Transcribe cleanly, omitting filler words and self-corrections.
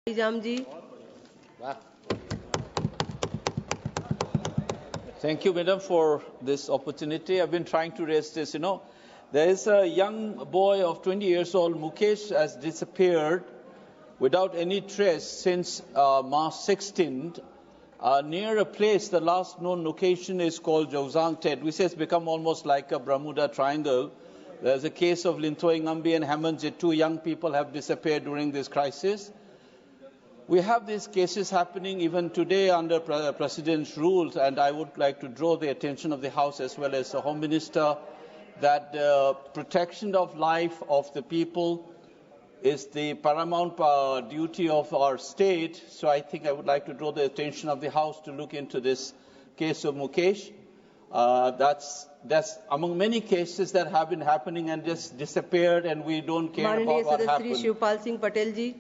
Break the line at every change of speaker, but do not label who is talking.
Akoijam ji.
Thank you, Madam, for this opportunity. I've been trying to raise this. There is a young boy of 20 years old, Mukesh, has disappeared without any trace since March 16th. Near a place, the last known location is called Jozang Tet, which has become almost like a Bermuda Triangle. There's a case of Lintoy Ngambi and Hamanjit. 2 young people have disappeared during this crisis. We have these cases happening even today under President's rules, and I would like to draw the attention of the House as well as the Home Minister that the protection of life of the people is the paramount duty of our state. So I think I would like to draw the attention of the House to look into this case of Mukesh. That's among many cases that have been happening and just disappeared, and we don't care about what happened.
Shivpal Singh Patel ji.